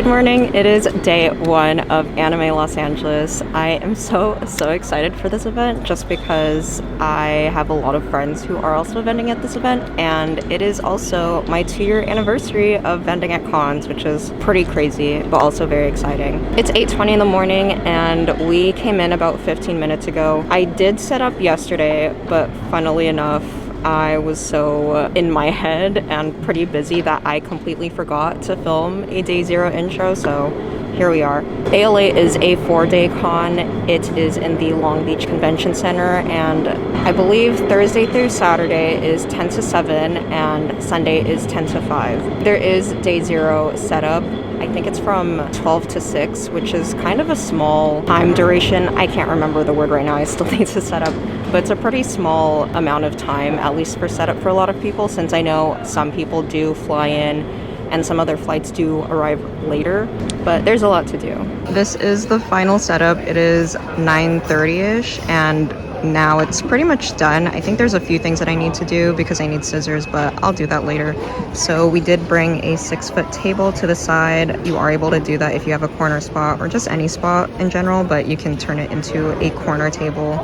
Good morning. It is day one of Anime Los Angeles. I am so excited for this event just because I have a lot of friends who are also vending at this event, and it is also my 2-year anniversary of vending at cons, which is pretty crazy but also very exciting. It's 8:20 in the morning and we came in about 15 minutes ago. I did set up yesterday, but funnily enough, I was so in my head and pretty busy that I completely forgot to film a day zero intro, so here we are. ALA is a 4-day con. It is in the Long Beach Convention Center, and I believe Thursday through Saturday is 10 to 7 and Sunday is 10 to 5. There is day zero set up. I think it's from 12 to 6, which is kind of a small time duration. I can't remember the word right now. I still need to set up, but it's a pretty small amount of time, at least for setup for a lot of people, since I know some people do fly in and some other flights do arrive later, but there's a lot to do. This is the final setup. It is 9:30-ish and now it's pretty much done. I think there's a few things that I need to do because I need scissors, but I'll do that later. So we did bring a 6-foot table to the side. You are able to do that if you have a corner spot or just any spot in general, but you can turn it into a corner table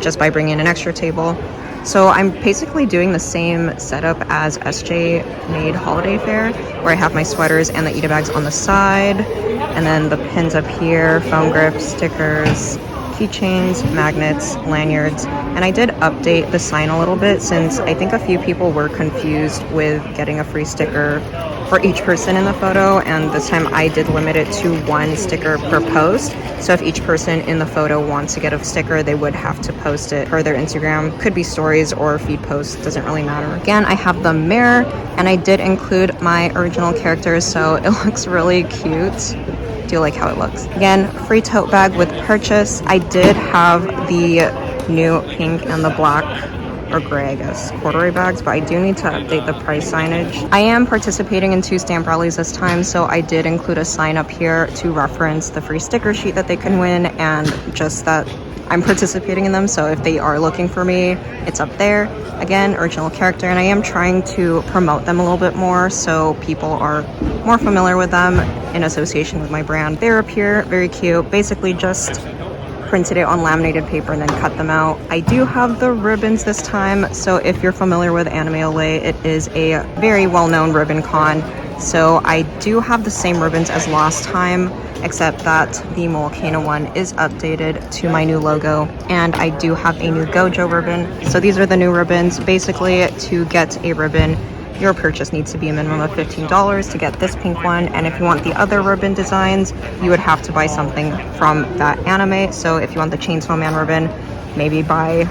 just by bringing an extra table. So I'm basically doing the same setup as SJ made holiday fair, where I have my sweaters and the Ita bags on the side, and then the pins up here, foam grips, stickers, keychains, magnets, lanyards, and I did update the sign a little bit since I think a few people were confused with getting a free sticker for each person in the photo, and this time I did limit it to 1 sticker per post. So if each person in the photo wants to get a sticker, they would have to post it per their Instagram. Could be stories or feed posts, doesn't really matter. Again, I have the mirror, and I did include my original characters, so it looks really cute. Do like how it looks. Again, free tote bag with purchase. I did have the new pink and the black or gray, I guess, corduroy bags, but I do need to update the price signage. I am participating in 2 stamp rallies this time, so I did include a sign up here to reference the free sticker sheet that they can win and just that I'm participating in them, so if they are looking for me, it's up there. Again, original character, and I am trying to promote them a little bit more so people are more familiar with them in association with my brand. They're up here, very cute. Basically just printed it on laminated paper and then cut them out. I do have the ribbons this time, so if you're familiar with Anime LA, it is a very well-known ribbon con. So I do have the same ribbons as last time, except that the Mualcaina one is updated to my new logo, and I do have a new Gojo ribbon. So these are the new ribbons. Basically, to get a ribbon, your purchase needs to be a minimum of $15 to get this pink one, and if you want the other ribbon designs, you would have to buy something from that anime. So if you want the Chainsaw Man ribbon, maybe buy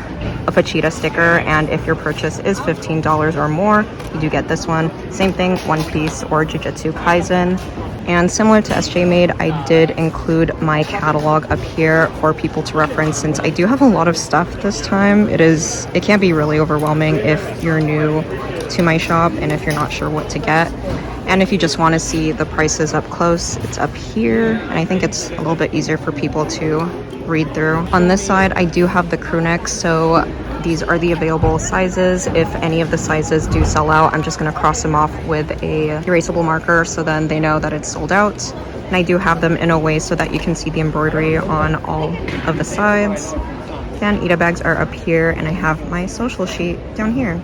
a Vegeta sticker, and if your purchase is $15 or more, you do get this one. Same thing, One Piece or Jujutsu Kaisen. And similar to SJ Made, I did include my catalog up here for people to reference since I do have a lot of stuff this time. It can be really overwhelming if you're new to my shop and if you're not sure what to get. And if you just want to see the prices up close, it's up here. And I think it's a little bit easier for people to read through. On this side, I do have the crew necks, so these are the available sizes. If any of the sizes do sell out, I'm just going to cross them off with a erasable marker so then they know that it's sold out. And I do have them in a way so that you can see the embroidery on all of the sides. Again, Ita bags are up here, and I have my social sheet down here.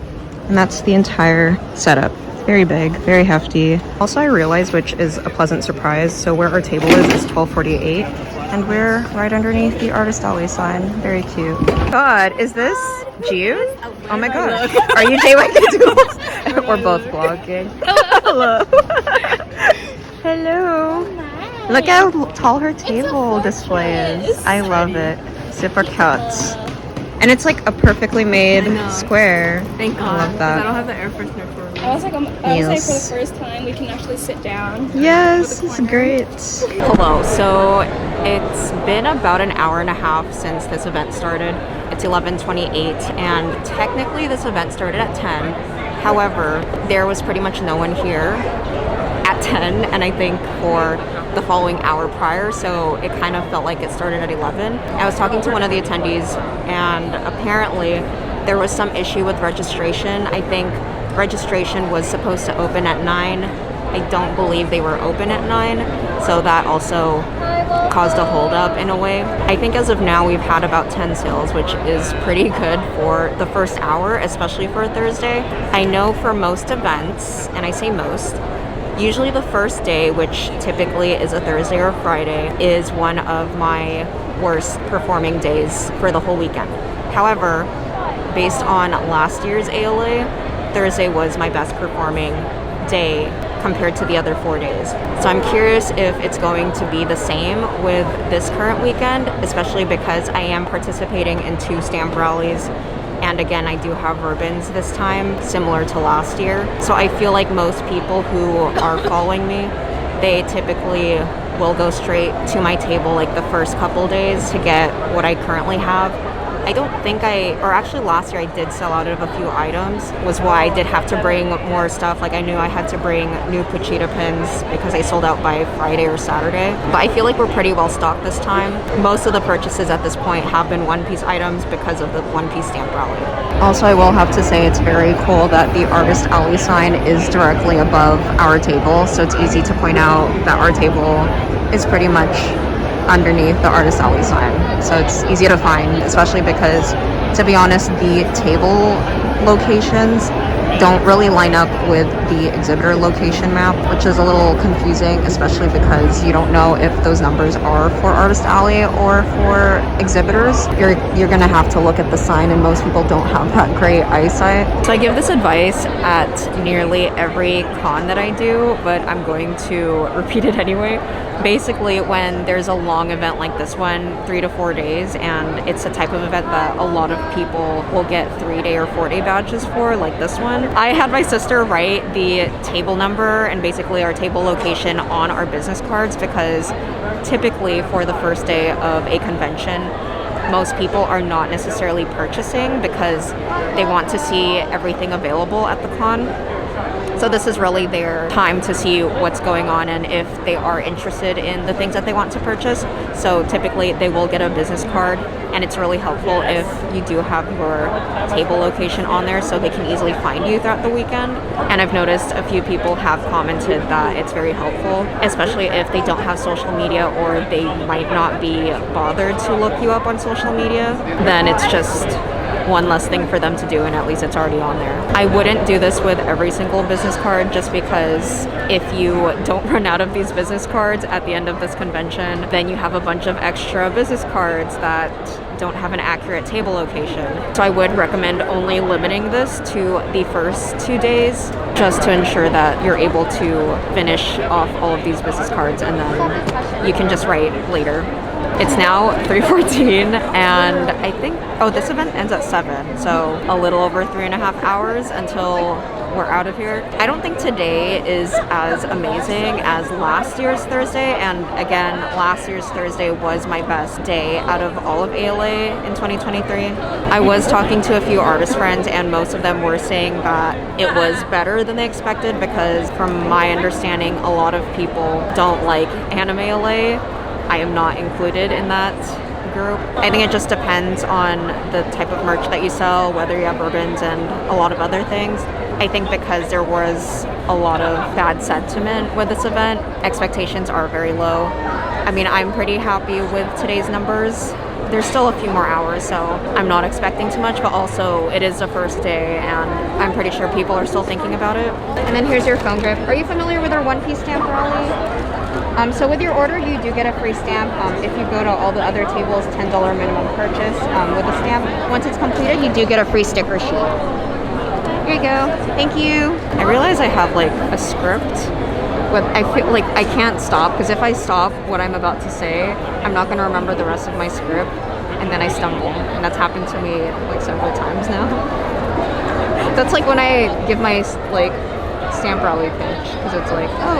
And that's the entire setup. Very big, very hefty. Also, I realized, which is a pleasant surprise, so where our table is 1248, and we're right underneath the Artist Alley sign. Very cute. God, is this Jude? Oh my gosh. Are you JYK Doodles? We're both vlogging. Hello. Hello. Look how tall her table display is. I love it. Super cute. And it's like a perfectly made square. Thank God. I love that. I don't have the air freshener for me. I was like, for the first time, we can actually sit down. Yes, it's great. Hello. So it's been about an hour and a half since this event started. It's 11:28, and technically this event started at 10. However, there was pretty much no one here at 10, and I think for the following hour prior, so it kind of felt like it started at 11. I was talking to one of the attendees, and apparently there was some issue with registration. I think registration was supposed to open at 9. I don't believe they were open at 9, so that also caused a holdup in a way. I think as of now we've had about 10 sales, which is pretty good for the first hour, especially for a Thursday. I know for most events, and I say most, usually the first day, which typically is a Thursday or Friday, is one of my worst performing days for the whole weekend. However, based on last year's ALA, Thursday was my best performing day compared to the other 4 days. So I'm curious if it's going to be the same with this current weekend, especially because I am participating in 2 stamp rallies. And again, I do have ribbons this time, similar to last year. So I feel like most people who are following me, they typically will go straight to my table like the first couple days to get what I currently have. I don't think actually last year I did sell out of a few items, was why I did have to bring more stuff. Like I knew I had to bring new Pochita pins because I sold out by Friday or Saturday. But I feel like we're pretty well stocked this time. Most of the purchases at this point have been one-piece items because of the one-piece stamp rally. Also, I will have to say it's very cool that the Artist Alley sign is directly above our table, so it's easy to point out that our table is pretty much underneath the Artist Alley sign. So it's easy to find, especially because, to be honest, the table locations don't really line up with the exhibitor location map, which is a little confusing, especially because you don't know if those numbers are for Artist Alley or for exhibitors. You're gonna have to look at the sign, and most people don't have that great eyesight. So I give this advice at nearly every con that I do, but I'm going to repeat it anyway. Basically, when there's a long event like this one, 3 to 4 days, and it's a type of event that a lot of people will get 3-day or 4-day badges for, like this one, I had my sister write the table number and basically our table location on our business cards, because typically for the first day of a convention, most people are not necessarily purchasing because they want to see everything available at the con. So this is really their time to see what's going on and if they are interested in the things that they want to purchase. So typically they will get a business card, and it's really helpful if you do have your table location on there so they can easily find you throughout the weekend. And I've noticed a few people have commented that it's very helpful, especially if they don't have social media or they might not be bothered to look you up on social media. Then it's just one less thing for them to do, and at least it's already on there. I wouldn't do this with every single business card, just because if you don't run out of these business cards at the end of this convention, then you have a bunch of extra business cards that don't have an accurate table location. So I would recommend only limiting this to the first 2 days, just to ensure that you're able to finish off all of these business cards, and then you can just write later. It's now 3:14, and I think, this event ends at 7, so a little over 3.5 hours until we're out of here. I don't think today is as amazing as last year's Thursday, and again, last year's Thursday was my best day out of all of ALA in 2023. I was talking to a few artist friends, and most of them were saying that it was better than they expected, because from my understanding, a lot of people don't like anime ALA. I am not included in that group. I think it just depends on the type of merch that you sell, whether you have ribbons and a lot of other things. I think because there was a lot of bad sentiment with this event, expectations are very low. I mean, I'm pretty happy with today's numbers. There's still a few more hours, so I'm not expecting too much, but also it is the first day, and I'm pretty sure people are still thinking about it. And then here's your phone grip. Are you familiar with our one-piece stamp rally? So with your order, you do get a free stamp. If you go to all the other tables, $10 minimum purchase with a stamp. Once it's completed, you do get a free sticker sheet. Here you go. Thank you. I realize I have like a script, but I feel like I can't stop, because if I stop what I'm about to say, I'm not going to remember the rest of my script, and then I stumble. And that's happened to me like several times now. That's like when I give my like stamp rally pitch, because it's like, oh,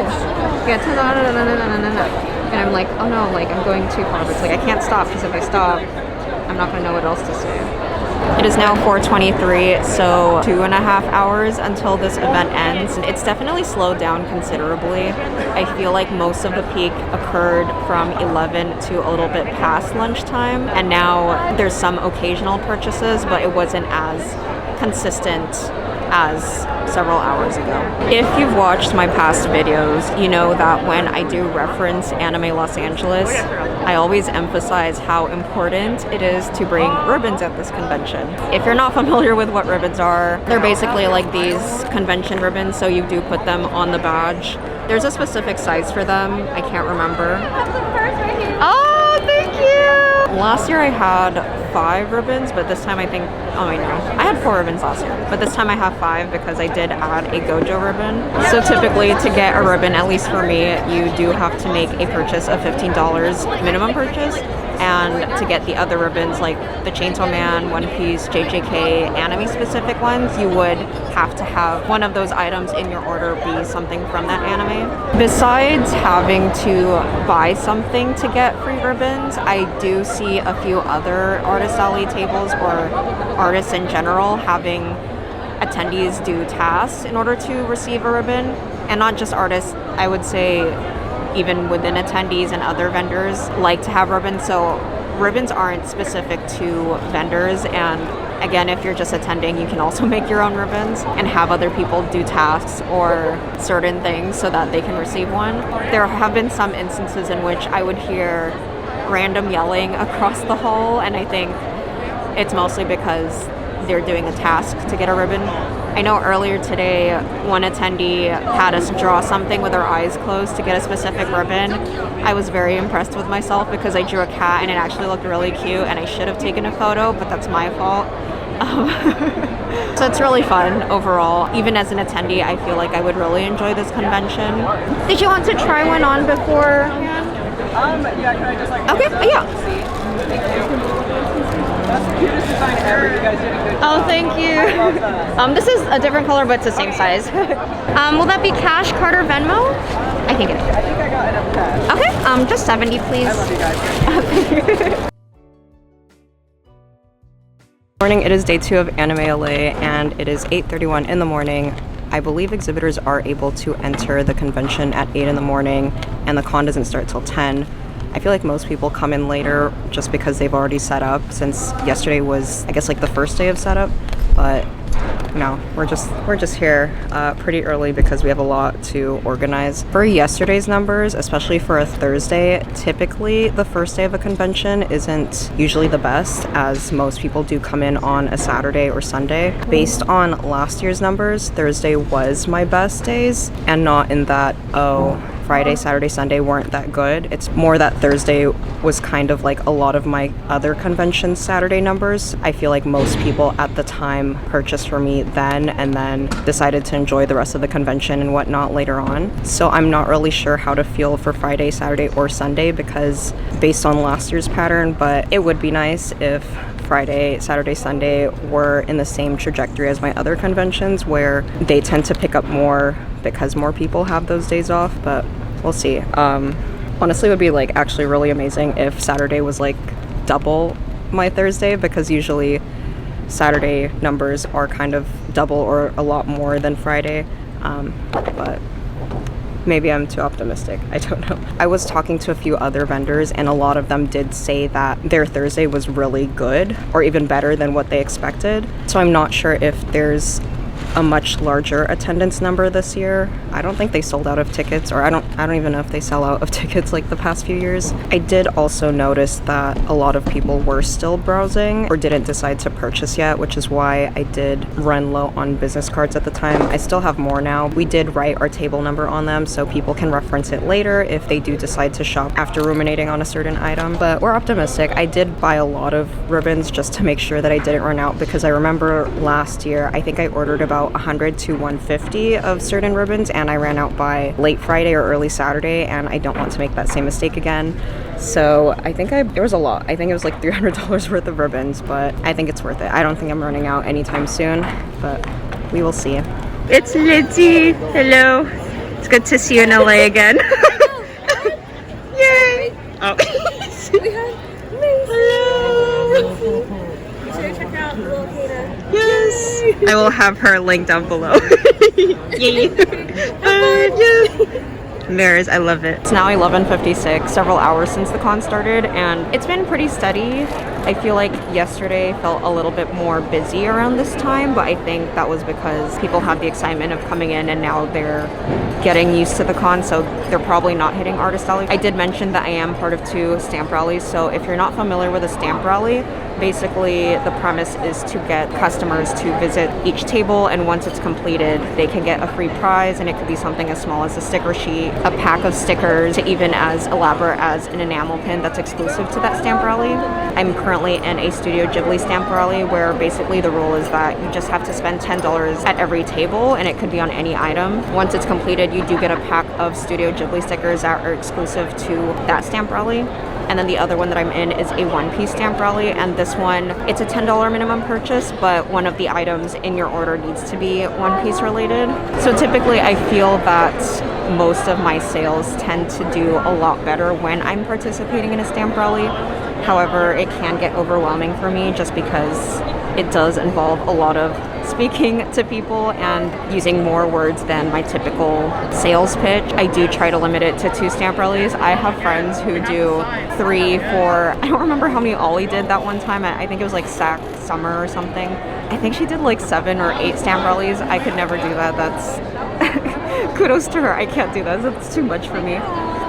yeah, and I'm like, oh no, like I'm going too far. But it's like I can't stop, because if I stop, I'm not going to know what else to say. It is now 4:23, so 2.5 hours until this event ends. It's definitely slowed down considerably. I feel like most of the peak occurred from 11 to a little bit past lunchtime, and now there's some occasional purchases, but it wasn't as consistent as several hours ago. If you've watched my past videos, you know that when I do reference Anime Los Angeles, I always emphasize how important it is to bring ribbons at this convention. If you're not familiar with what ribbons are, they're basically like these convention ribbons, so you do put them on the badge. There's a specific size for them, I can't remember. Oh, thank you! Last year I had 5 ribbons, but this time I think, oh wait, no. I had 4 ribbons last year, but this time I have 5 because I did add a Gojo ribbon. So typically to get a ribbon, at least for me, you do have to make a purchase of $15 minimum purchase. And to get the other ribbons like the Chainsaw Man, One Piece, JJK, anime specific ones, you would have to have one of those items in your order be something from that anime. Besides having to buy something to get free ribbons, I do see a few other artist alley tables or artists in general having attendees do tasks in order to receive a ribbon. And not just artists, I would say even within attendees and other vendors like to have ribbons. So ribbons aren't specific to vendors, and again, if you're just attending, you can also make your own ribbons and have other people do tasks or certain things so that they can receive one. There have been some instances in which I would hear random yelling across the hall, and I think it's mostly because they're doing a task to get a ribbon. I know earlier today, one attendee had us draw something with our eyes closed to get a specific ribbon. I was very impressed with myself because I drew a cat and it actually looked really cute, and I should have taken a photo, but that's my fault. So it's really fun overall. Even as an attendee, I feel like I would really enjoy this convention. Did you want to try one on before? Yeah, can I just like... Okay, yeah. That's the cutest design ever. You guys did a good job. Oh, thank you. This is a different color, but it's the same size. Will that be cash, card, or Venmo? I think it is. I think I got enough cash. Okay, just 70, please. I love you guys. Morning, it is day 2 of Anime LA, and it is 8:31 in the morning. I believe exhibitors are able to enter the convention at 8 in the morning, and the con doesn't start till 10. I feel like most people come in later just because they've already set up, since yesterday was, I guess, like the first day of setup. But no, we're just here pretty early because we have a lot to organize. For yesterday's numbers, especially for a Thursday, typically the first day of a convention isn't usually the best, as most people do come in on a Saturday or Sunday. Based on last year's numbers, Thursday was my best days, and not in that, oh, Friday, Saturday, Sunday weren't that good. It's more that Thursday was kind of like a lot of my other convention Saturday numbers. I feel like most people at the time purchased for me then and then decided to enjoy the rest of the convention and whatnot later on. So I'm not really sure how to feel for Friday, Saturday, or Sunday because based on last year's pattern, but it would be nice if Friday, Saturday, Sunday were in the same trajectory as my other conventions where they tend to pick up more because more people have those days off, but we'll see. Honestly, it would be like actually really amazing if Saturday was like double my Thursday, because usually Saturday numbers are kind of double or a lot more than Friday, but maybe I'm too optimistic. I don't know. I was talking to a few other vendors and a lot of them did say that their Thursday was really good or even better than what they expected. So I'm not sure if there's a much larger attendance number this year. I don't think they sold out of tickets, or I don't even know if they sell out of tickets like the past few years. I did also notice that a lot of people were still browsing or didn't decide to purchase yet, which is why I did run low on business cards at the time. I still have more now. We did write our table number on them so people can reference it later if they do decide to shop after ruminating on a certain item, but we're optimistic. I did buy a lot of ribbons just to make sure that I didn't run out, because I remember last year I think I ordered about 100 to 150 of certain ribbons and I ran out by late Friday or early Saturday, and I don't want to make that same mistake again. So I think it was a lot. I think it was like $300 worth of ribbons, but I think it's worth it. I don't think I'm running out anytime soon, but we will see. It's Lindsay. Hello. It's good to see you in LA again. Yay! Oh. Hello. Check out Mualcaina. Yes. I will have her link down below. Yay. Mirrors, I love it. It's now 11:56, several hours since the con started, and it's been pretty steady. I feel like yesterday felt a little bit more busy around this time, but I think that was because people had the excitement of coming in and now they're getting used to the con, so they're probably not hitting artist alley. I did mention that I am part of 2 stamp rallies, so if you're not familiar with a stamp rally, basically the premise is to get customers to visit each table, and once it's completed, they can get a free prize, and it could be something as small as a sticker sheet, a pack of stickers, to even as elaborate as an enamel pin that's exclusive to that stamp rally. I'm currently in a Studio Ghibli stamp rally where basically the rule is that you just have to spend $10 at every table, and it could be on any item. Once it's completed, you do get a pack of Studio Ghibli stickers that are exclusive to that stamp rally. And then the other one that I'm in is a one-piece stamp rally, and this one, it's a $10 minimum purchase, but one of the items in your order needs to be one-piece related. So typically I feel that most of my sales tend to do a lot better when I'm participating in a stamp rally. However, it can get overwhelming for me just because it does involve a lot of speaking to people and using more words than my typical sales pitch. I do try to limit it to 2 stamp rallies. I have friends who do 3, 4, I don't remember how many Ollie did that one time. I think it was like SAC Summer or something. I think she did like 7 or 8 stamp rallies. I could never do that. That's kudos to her. I can't do that. That's too much for me.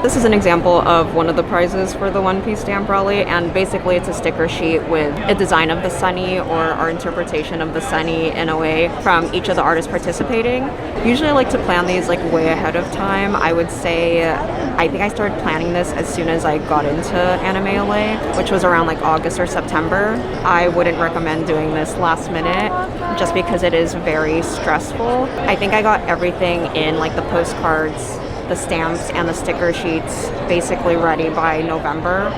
This is an example of one of the prizes for the one-piece stamp rally, and basically it's a sticker sheet with a design of the sunny or our interpretation of the sunny in a way from each of the artists participating. Usually I like to plan these like way ahead of time. I would say I think I started planning this as soon as I got into Anime LA, which was around like August or September. I wouldn't recommend doing this last minute just because it is very stressful. I think I got everything in, like the postcards, the stamps, and the sticker sheets basically ready by November.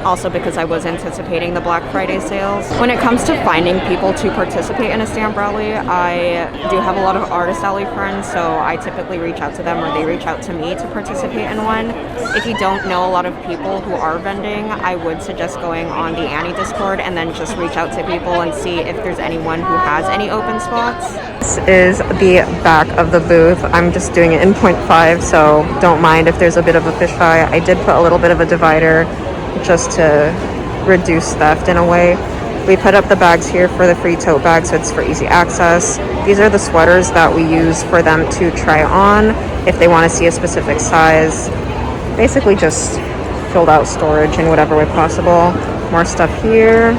Also because I was anticipating the Black Friday sales. When it comes to finding people to participate in a stamp rally, I do have a lot of artist alley friends, so I typically reach out to them or they reach out to me to participate in one. If you don't know a lot of people who are vending, I would suggest going on the Annie Discord and then just reach out to people and see if there's anyone who has any open spots. This is the back of the booth. I'm just doing it in 0.5, so don't mind if there's a bit of a fisheye. I did put a little bit of a divider just to reduce theft in a way. We put up the bags here for the free tote bag, so it's for easy access. These are the sweaters that we use for them to try on if they want to see a specific size. Basically just filled out storage in whatever way possible. More stuff here.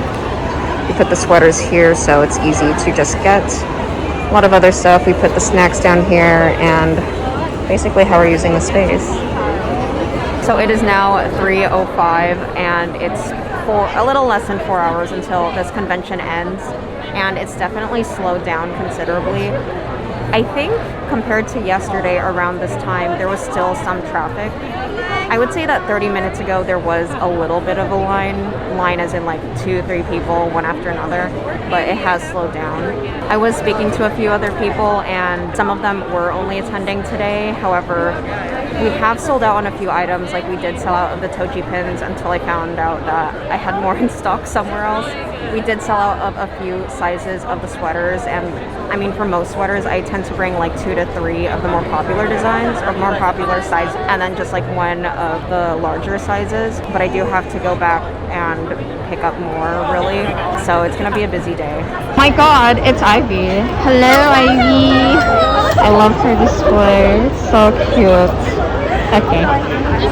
We put the sweaters here so it's easy to just get. A lot of other stuff. We put the snacks down here and basically how we're using the space. So it is now 3:05 and it's a little less than 4 hours until this convention ends, and it's definitely slowed down considerably. I think compared to yesterday around this time, there was still some traffic. I would say that 30 minutes ago there was a little bit of a line as in like 2-3 people, one after another, but it has slowed down. I was speaking to a few other people and some of them were only attending today. However, we have sold out on a few items. Like we did sell out of the Toji pins until I found out that I had more in stock somewhere else. We did sell out of a few sizes of the sweaters, and I mean for most sweaters I tend to bring like 2 to 3 of the more popular designs or more popular size, and then just like one of the larger sizes. But I do have to go back and pick up more really, so it's gonna be a busy day. My god, it's Ivy. Hello Ivy. I love her display. It's so cute. Okay.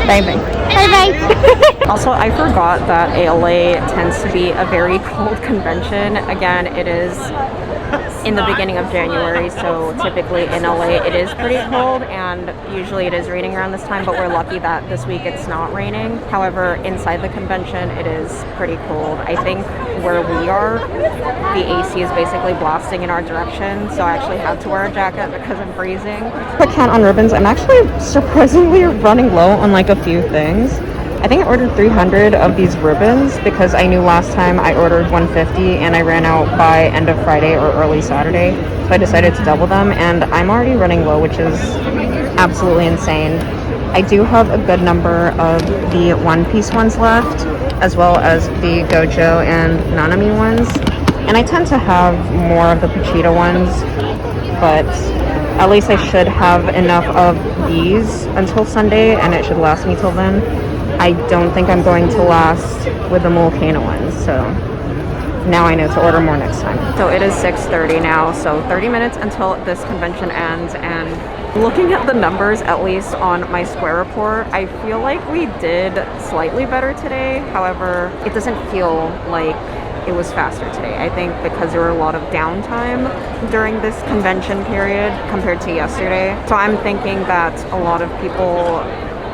Bye bye. Bye bye. Also, I forgot that ALA tends to be a very cold convention. Again, it is in the beginning of January, so typically in LA it is pretty cold, and usually it is raining around this time, but we're lucky that this week it's not raining. However, inside the convention it is pretty cold. I think where we are, the AC is basically blasting in our direction, so I actually have to wear a jacket because I'm freezing. Quick count on ribbons. I'm actually surprisingly running low on like a few things. I think I ordered 300 of these ribbons because I knew last time I ordered 150 and I ran out by end of Friday or early Saturday. So I decided to double them, and I'm already running low, which is absolutely insane. I do have a good number of the one-piece ones left, as well as the Gojo and Nanami ones. And I tend to have more of the Pochita ones, but at least I should have enough of these until Sunday, and it should last me till then. I don't think I'm going to last with the Mualcaina ones, so now I know to order more next time. So it is 6:30 now, so 30 minutes until this convention ends, and looking at the numbers, at least on my Square report, I feel like we did slightly better today. However, it doesn't feel like it was faster today. I think because there were a lot of downtime during this convention period compared to yesterday. So I'm thinking that a lot of people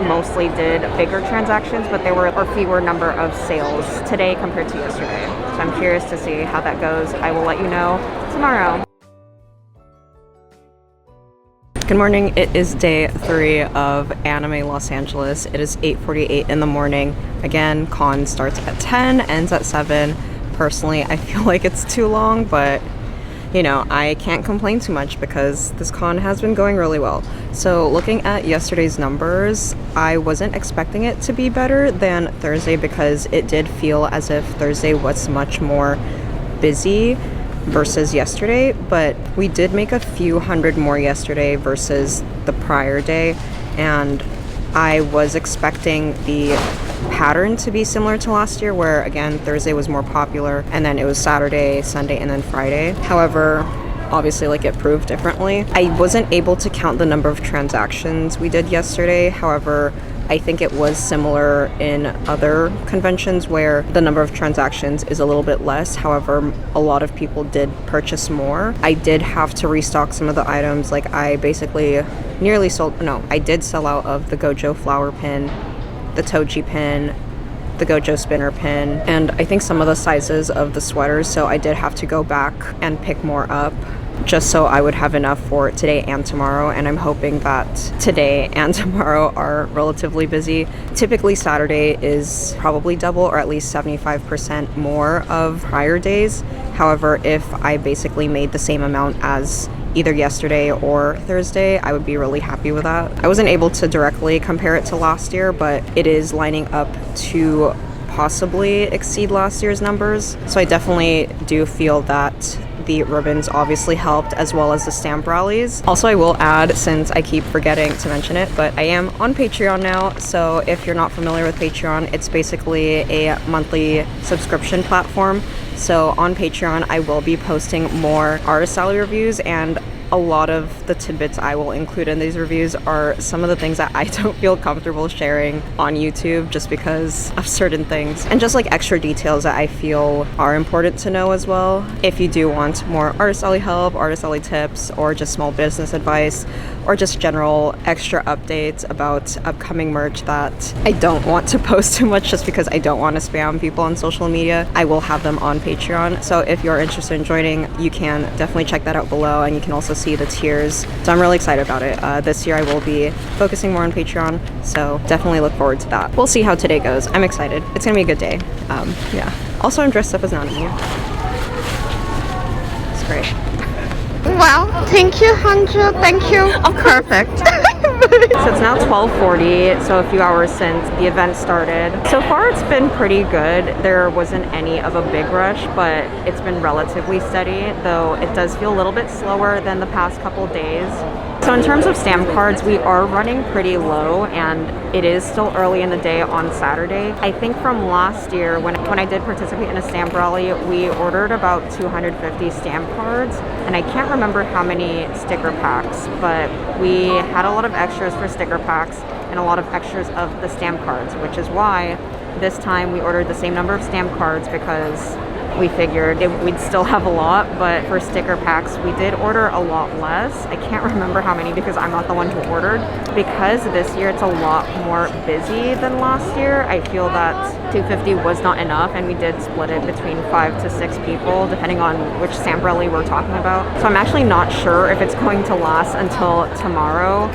mostly did bigger transactions, but there were a fewer number of sales today compared to yesterday. So I'm curious to see how that goes. I will let you know tomorrow. Good morning. It is day 3 of Anime Los Angeles. It is 8:48 in the morning. Again, con starts at 10, ends at 7. Personally, I feel like it's too long, but you know, I can't complain too much because this con has been going really well. So looking at yesterday's numbers, I wasn't expecting it to be better than Thursday because it did feel as if Thursday was much more busy versus yesterday, but we did make a few hundred more yesterday versus the prior day, and I was expecting the pattern to be similar to last year, where again Thursday was more popular and then it was Saturday, Sunday, and then Friday. However, obviously, like, it proved differently. I wasn't able to count the number of transactions we did yesterday. However, I think it was similar in other conventions where the number of transactions is a little bit less. However, a lot of people did purchase more. I did have to restock some of the items. Like, I basically nearly sold, no, I did sell out of the Gojo flower pin, the Toji pin, the Gojo spinner pin, and I think some of the sizes of the sweaters. So I did have to go back and pick more up just so I would have enough for today and tomorrow, and I'm hoping that today and tomorrow are relatively busy. Typically Saturday is probably double or at least 75% more of prior days. However, if I basically made the same amount as either yesterday or Thursday, I would be really happy with that. I wasn't able to directly compare it to last year, but it is lining up to possibly exceed last year's numbers. So I definitely do feel that the ribbons obviously helped, as well as the stamp rallies. Also, I will add, since I keep forgetting to mention it, but I am on Patreon now. So if you're not familiar with Patreon, it's basically a monthly subscription platform. So on Patreon, I will be posting more artist alley reviews, and a lot of the tidbits I will include in these reviews are some of the things that I don't feel comfortable sharing on YouTube just because of certain things, and just like extra details that I feel are important to know as well. If you do want more artist alley help, artist alley tips, or just small business advice, or just general extra updates about upcoming merch that I don't want to post too much just because I don't want to spam people on social media, I will have them on Patreon. So if you're interested in joining, you can definitely check that out below, and you can also see the tiers. So I'm really excited about it. This year I will be focusing more on Patreon, so definitely look forward to that. We'll see how today goes. I'm excited. It's gonna be a good day. Yeah. Also, I'm dressed up as Nanami. It's great. Wow, thank you, Hanju. Thank you. Oh, perfect. So it's now 12:40, so a few hours since the event started. So far it's been pretty good. There wasn't any of a big rush, but it's been relatively steady, though it does feel a little bit slower than the past couple days. So in terms of stamp cards, we are running pretty low, and it is still early in the day on Saturday. I think from last year, when I did participate in a stamp rally, we ordered about 250 stamp cards, and I can't remember how many sticker packs, but we had a lot of extras for sticker packs and a lot of extras of the stamp cards, which is why this time we ordered the same number of stamp cards, because we figured we'd still have a lot, but for sticker packs we did order a lot less. I can't remember how many because I'm not the one who ordered. Because this year it's a lot more busy than last year, I feel that 250 was not enough, and we did split it between 5 to 6 people depending on which stamp rally we're talking about. So I'm actually not sure if it's going to last until tomorrow.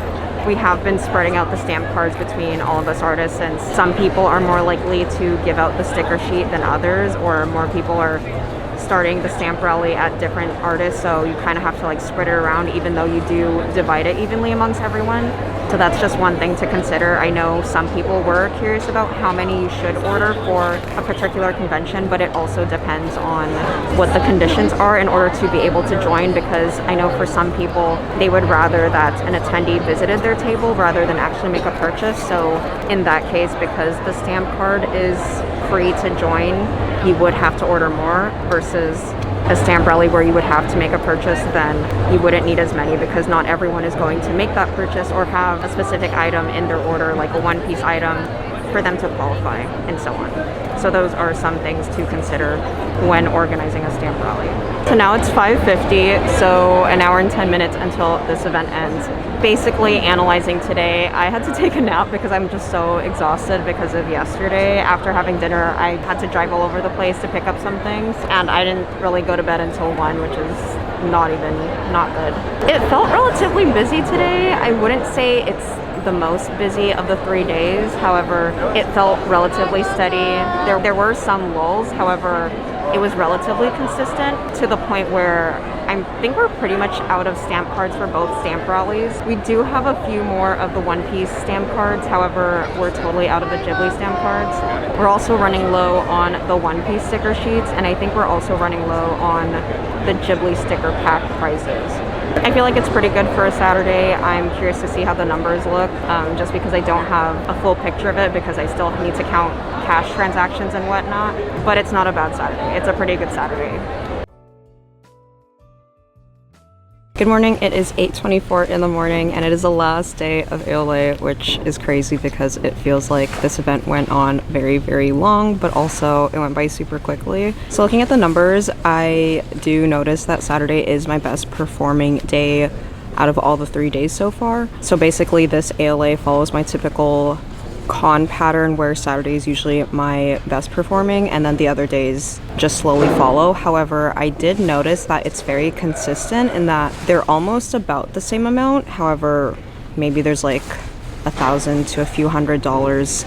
We have been spreading out the stamp cards between all of us artists, and some people are more likely to give out the sticker sheet than others, or more people are starting the stamp rally at different artists, so you kind of have to like spread it around even though you do divide it evenly amongst everyone. So that's just one thing to consider. I know some people were curious about how many you should order for a particular convention, but it also depends on what the conditions are in order to be able to join, because I know for some people, they would rather that an attendee visited their table rather than actually make a purchase. So in that case, because the stamp card is free to join, you would have to order more, versus a stamp rally where you would have to make a purchase, then you wouldn't need as many, because not everyone is going to make that purchase or have a specific item in their order, like a one-piece item, for them to qualify, and so on. So those are some things to consider when organizing a stamp rally. So now it's 5:50, so an hour and 10 minutes until this event ends. Basically analyzing today, I had to take a nap because I'm just so exhausted because of yesterday. After having dinner, I had to drive all over the place to pick up some things, and I didn't really go to bed until 1, which is not good. It felt relatively busy today. I wouldn't say it's the most busy of the 3 days. However, it felt relatively steady. There were some lulls, however, it was relatively consistent to the point where I think we're pretty much out of stamp cards for both stamp rallies. We do have a few more of the one-piece stamp cards, however, we're totally out of the Ghibli stamp cards. We're also running low on the one-piece sticker sheets, and I think we're also running low on the Ghibli sticker pack prices. I feel like it's pretty good for a Saturday. I'm curious to see how the numbers look, just because I don't have a full picture of it, because I still need to count cash transactions and whatnot, but it's not a bad Saturday. It's a pretty good Saturday. Good morning, it is 8:24 in the morning, and it is the last day of ALA, which is crazy because it feels like this event went on very, very long, but also it went by super quickly. So looking at the numbers, I do notice that Saturday is my best performing day out of all the 3 days so far. So basically this ALA follows my typical con pattern where Saturday is usually my best performing and then the other days just slowly follow. However, I did notice that it's very consistent in that they're almost about the same amount. However, maybe there's like $1,000 to a few $100s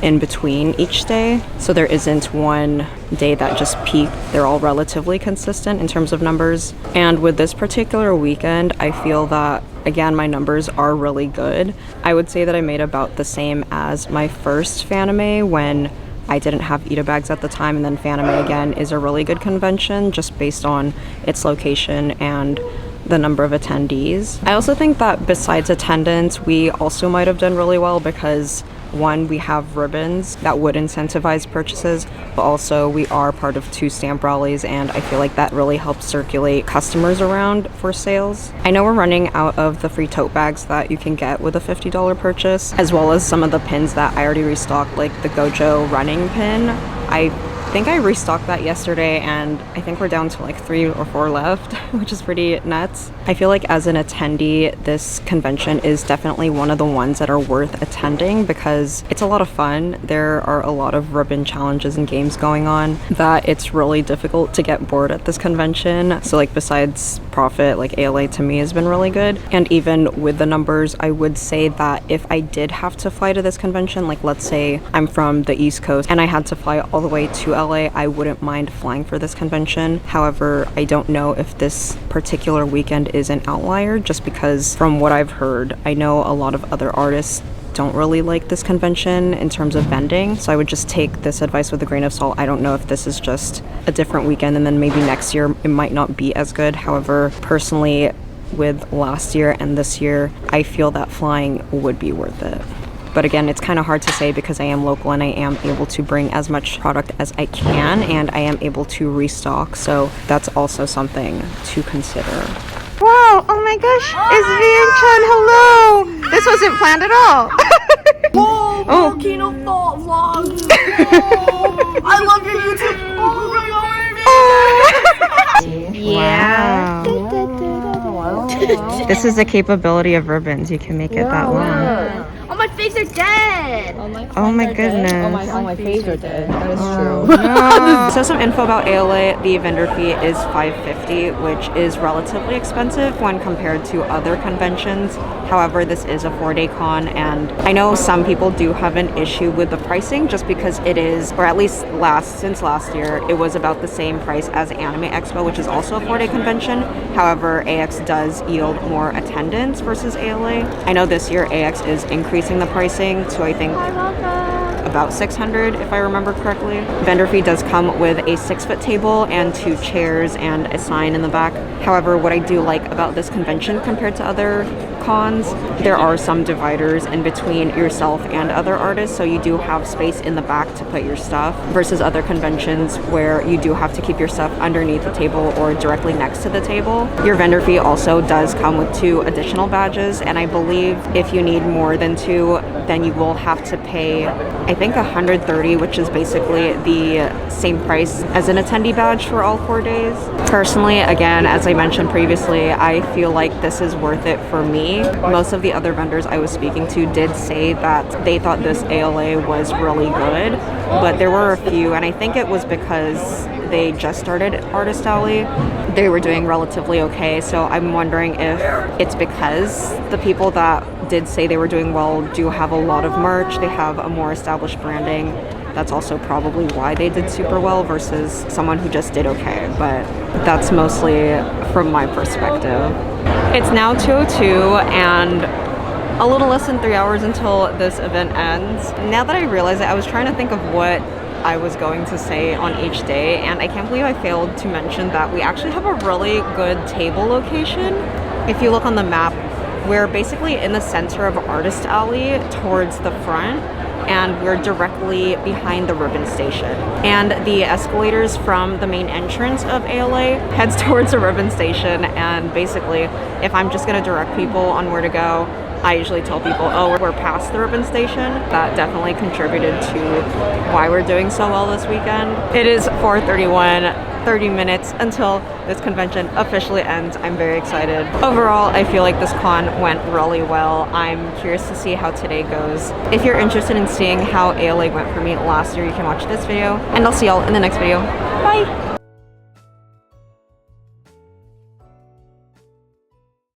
in between each day. So there isn't one day that just peaked. They're all relatively consistent in terms of numbers. And with this particular weekend, I feel that, again, my numbers are really good. I would say that I made about the same as my first Fanime when I didn't have Ita bags at the time, and then Fanime again is a really good convention just based on its location and the number of attendees. I also think that besides attendance, we also might have done really well because one, we have ribbons that would incentivize purchases, but also we are part of 2 stamp rallies, and I feel like that really helps circulate customers around for sales. I know we're running out of the free tote bags that you can get with a $50 purchase, as well as some of the pins that I already restocked, like the Gojo running pin. I think I restocked that yesterday, and I think we're down to like 3 or 4 left, which is pretty nuts. I feel like as an attendee, this convention is definitely one of the ones that are worth attending because it's a lot of fun. There are a lot of ribbon challenges and games going on that it's really difficult to get bored at this convention. So like besides profit, like ALA to me has been really good. And even with the numbers, I would say that if I did have to fly to this convention, like let's say I'm from the East Coast and I had to fly all the way to LA, I wouldn't mind flying for this convention. However, I don't know if this particular weekend is an outlier, just because from what I've heard, I know a lot of other artists don't really like this convention in terms of vending. So I would just take this advice with a grain of salt. I don't know if this is just a different weekend and then maybe next year it might not be as good. However, personally, with last year and this year, I feel that flying would be worth it. But again, it's kind of hard to say because I am local and I am able to bring as much product as I can, and I am able to restock. So that's also something to consider. Wow, oh my gosh, it's Vian-chan, hello! This wasn't planned at all. Whoa, volcano fault vlog. I love your YouTube. Yeah. Wow. This is the capability of ribbons. You can make it that long. Oh, my face are dead. Oh my goodness. All my faves are dead. That is true. No. So some info about ALA, the vendor fee is $5.50, which is relatively expensive when compared to other conventions. However, this is a 4-day con, and I know some people do have an issue with the pricing just because it is, or at least since last year, it was about the same price as Anime Expo, which is also a 4-day convention. However, AX does yield more attendance versus ALA. I know this year AX is increasing the pricing to, I think, about $600 if I remember correctly. Vendor fee does come with a 6-foot table and 2 chairs and a sign in the back. However, what I do like about this convention compared to other cons, there are some dividers in between yourself and other artists, so you do have space in the back to put your stuff versus other conventions where you do have to keep your stuff underneath the table or directly next to the table. Your vendor fee also does come with 2 additional badges, and I believe if you need more than 2, then you will have to pay, I think, $130, which is basically the same price as an attendee badge for all 4 days. Personally, again, as I mentioned previously, I feel like this is worth it for me. Most of the other vendors I was speaking to did say that they thought this ALA was really good, but there were a few, and I think it was because they just started Artist Alley. They were doing relatively okay, so I'm wondering if it's because the people that did say they were doing well do have a lot of merch, they have a more established branding. That's also probably why they did super well versus someone who just did okay, but that's mostly from my perspective. It's now 2:02 and a little less than 3 hours until this event ends. Now that I realize it, I was trying to think of what I was going to say on each day, and I can't believe I failed to mention that we actually have a really good table location. If you look on the map, we're basically in the center of Artist Alley towards the front, and we're directly behind the ribbon station. And the escalators from the main entrance of ALA heads towards the ribbon station, and basically, if I'm just gonna direct people on where to go, I usually tell people, oh, we're past the ribbon station. That definitely contributed to why we're doing so well this weekend. It is 4:31, 30 minutes until this convention officially ends. I'm very excited. Overall, I feel like this con went really well. I'm curious to see how today goes. If you're interested in seeing how ALA went for me last year, you can watch this video, and I'll see y'all in the next video. Bye!